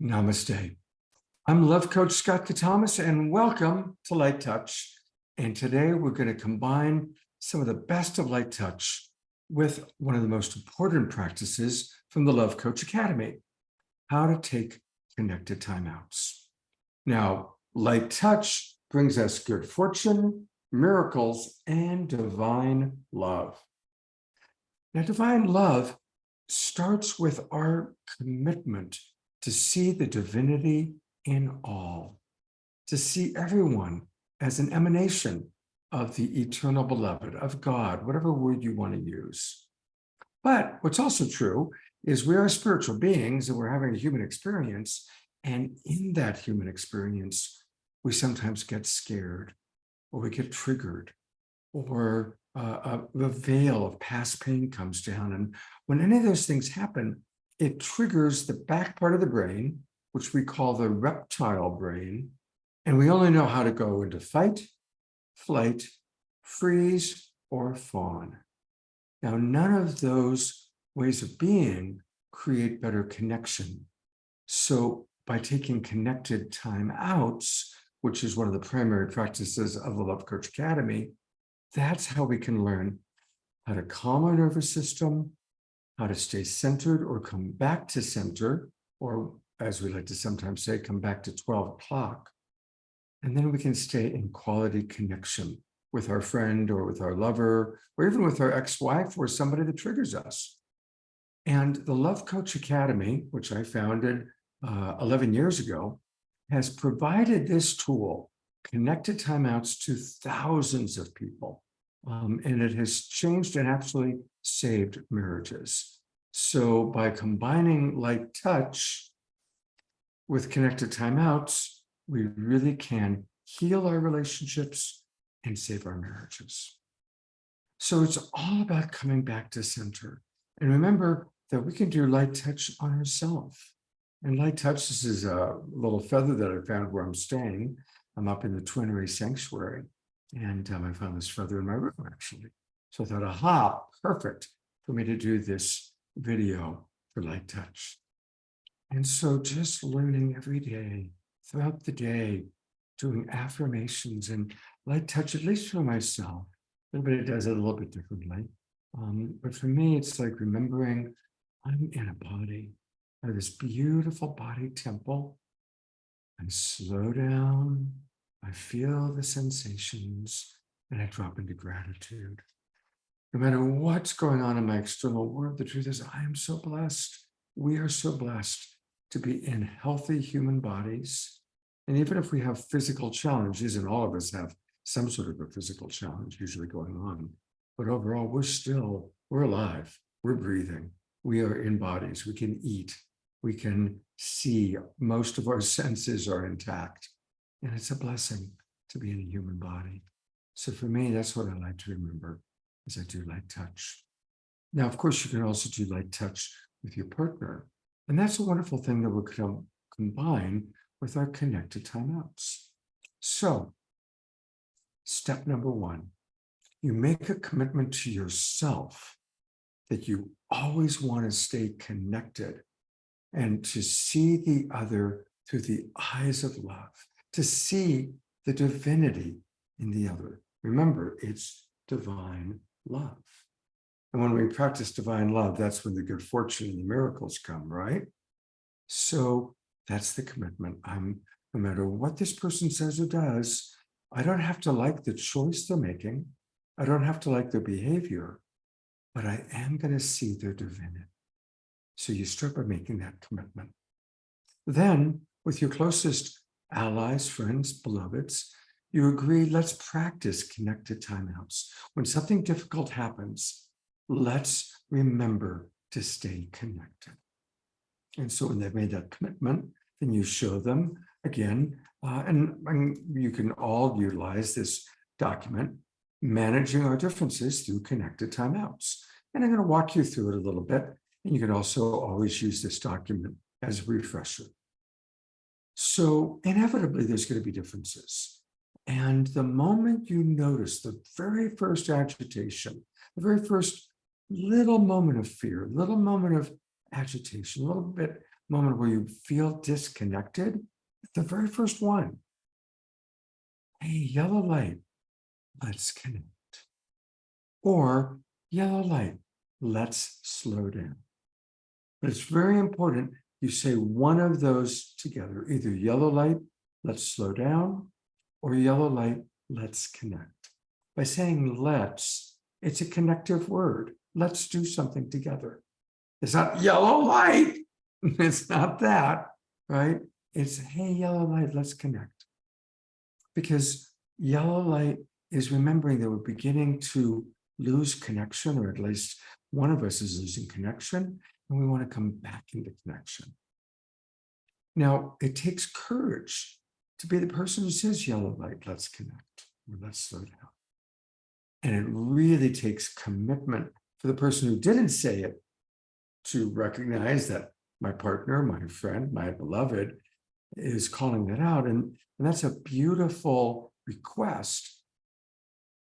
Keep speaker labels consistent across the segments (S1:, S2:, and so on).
S1: Namaste. I'm Love Coach Scott Catamas, and welcome to Light Touch. And today we're going to combine some of the best of Light Touch with one of the most important practices from the Love Coach Academy, how to take connected timeouts. Now, Light Touch brings us good fortune, miracles, and divine love. Now, divine love starts with our commitment to see the divinity in all, to see everyone as an emanation of the eternal beloved, of God, whatever word you want to use. But what's also true is we are spiritual beings and we're having a human experience. And in that human experience, we sometimes get scared or we get triggered or the veil of past pain comes down. And when any of those things happen, it triggers the back part of the brain, which we call the reptile brain. And we only know how to go into fight, flight, freeze, or fawn. Now, none of those ways of being create better connection. So by taking connected time outs, which is one of the primary practices of the Love Coach Academy, that's how we can learn how to calm our nervous system, how to stay centered or come back to center, or as we like to sometimes say, come back to 12 o'clock. And then we can stay in quality connection with our friend or with our lover, or even with our ex-wife or somebody that triggers us. And the Love Coach Academy, which I founded 11 years ago, has provided this tool, connected timeouts, to thousands of people. And it has changed and actually saved marriages. So by combining Light Touch with connected timeouts, we really can heal our relationships and save our marriages. So it's all about coming back to center. And remember that we can do Light Touch on ourselves. And Light Touch, this is a little feather that I found where I'm staying. I'm up in the Twin Sanctuary, and I found this feather in my room, actually. So I thought, aha, perfect for me to do this video for Light Touch. And so just learning every day, throughout the day, doing affirmations and Light Touch, at least for myself. Everybody does it a little bit differently. But for me, it's like remembering I'm in a body. I have this beautiful body temple. I slow down, I feel the sensations, and I drop into gratitude. No matter what's going on in my external world, the truth is I am so blessed. We are so blessed to be in healthy human bodies. And even if we have physical challenges, and all of us have some sort of a physical challenge usually going on, but overall, we're alive, we're breathing, we are in bodies, we can eat, we can see, most of our senses are intact. And it's a blessing to be in a human body. So for me, that's what I like to remember as I do Light Touch. Now, of course, you can also do Light Touch with your partner. And that's a wonderful thing that we're going to combine with our connected timeouts. So step number one, you make a commitment to yourself that you always want to stay connected and to see the other through the eyes of love, to see the divinity in the other. Remember, it's divine love. And when we practice divine love, that's when the good fortune and the miracles come, right? So that's the commitment. No matter what this person says or does, I don't have to like the choice they're making. I don't have to like their behavior, but I am going to see their divinity. So you start by making that commitment. Then, with your closest allies, friends, beloveds, you agree, let's practice connected timeouts. When something difficult happens, let's remember to stay connected. And so when they've made that commitment, then you show them again, and you can all utilize this document, Managing Our Differences Through Connected Timeouts. And I'm going to walk you through it a little bit. And you can also always use this document as a refresher. So inevitably, there's going to be differences. And the moment you notice the very first agitation, the very first little moment of fear, little moment of agitation, a little bit moment where you feel disconnected, the very first one. Hey, yellow light, let's connect. Or yellow light, let's slow down. But it's very important you say one of those together, either yellow light, let's slow down, or yellow light, let's connect. By saying let's, it's a connective word. Let's do something together. It's not yellow light. It's not that, right? It's, hey, yellow light, let's connect. Because yellow light is remembering that we're beginning to lose connection, or at least one of us is losing connection, and we want to come back into connection. Now, it takes courage to be the person who says yellow light, let's connect, or let's slow down. And it really takes commitment for the person who didn't say it to recognize that my partner, my friend, my beloved is calling that out. And that's a beautiful request.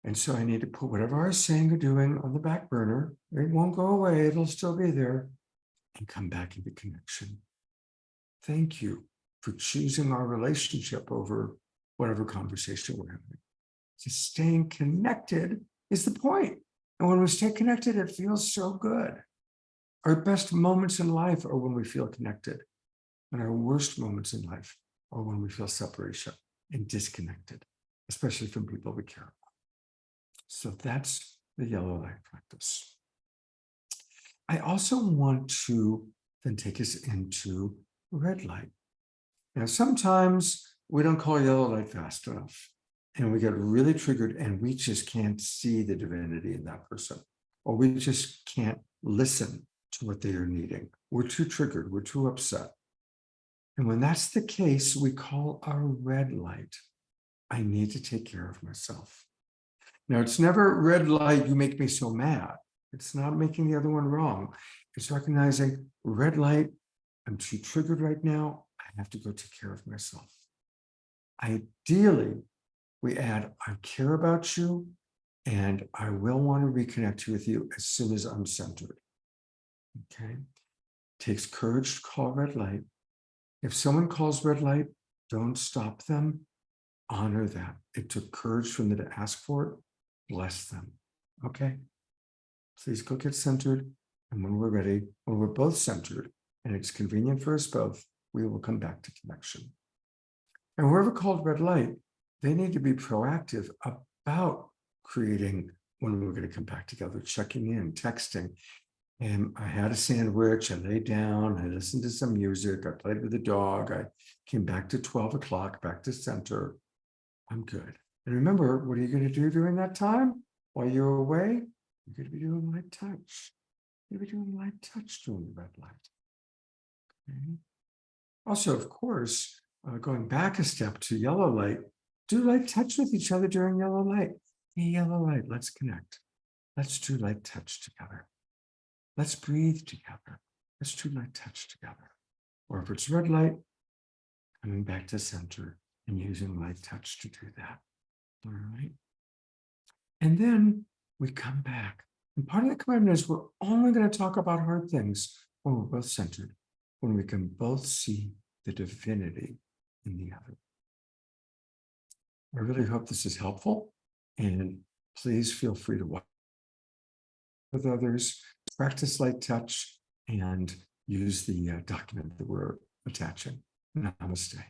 S1: And so I need to put whatever I was saying or doing on the back burner. It won't go away. It'll still be there, and come back into connection. Thank you for choosing our relationship over whatever conversation we're having. Just staying connected is the point. And when we stay connected, it feels so good. Our best moments in life are when we feel connected. And our worst moments in life are when we feel separation and disconnected, especially from people we care about. So that's the yellow light practice. I also want to then take us into red light. Now, sometimes we don't call yellow light fast enough, and we get really triggered, and we just can't see the divinity in that person, or we just can't listen to what they are needing. We're too triggered, we're too upset. And when that's the case, we call our red light. I need to take care of myself. Now, it's never red light, you make me so mad. It's not making the other one wrong. It's recognizing red light, I'm too triggered right now. I have to go take care of myself. Ideally, we add, I care about you, and I will want to reconnect with you as soon as I'm centered. Okay. Takes courage to call red light. If someone calls red light, don't stop them. Honor that. It took courage for them to ask for it. Bless them. Okay. Please go get centered. And when we're ready, when we're both centered and it's convenient for us both, we will come back to connection. And whoever called red light, they need to be proactive about creating when we're going to come back together, checking in, texting. And I had a sandwich, I laid down, I listened to some music, I played with the dog, I came back to 12 o'clock, back to center. I'm good. And remember, what are you going to do during that time? While you're away, you're going to be doing light touch. You're going to be doing light touch during the red light. Okay. Also, of course, going back a step to yellow light, do light touch with each other during yellow light. Hey, yellow light, let's connect. Let's do light touch together. Let's breathe together. Let's do light touch together. Or if it's red light, coming back to center and using light touch to do that. All right. And then we come back. And part of the commitment is we're only going to talk about hard things when we're both centered, when we can both see the divinity in the other. I really hope this is helpful. And please feel free to watch with others, practice light touch, and use the document that we're attaching. Namaste.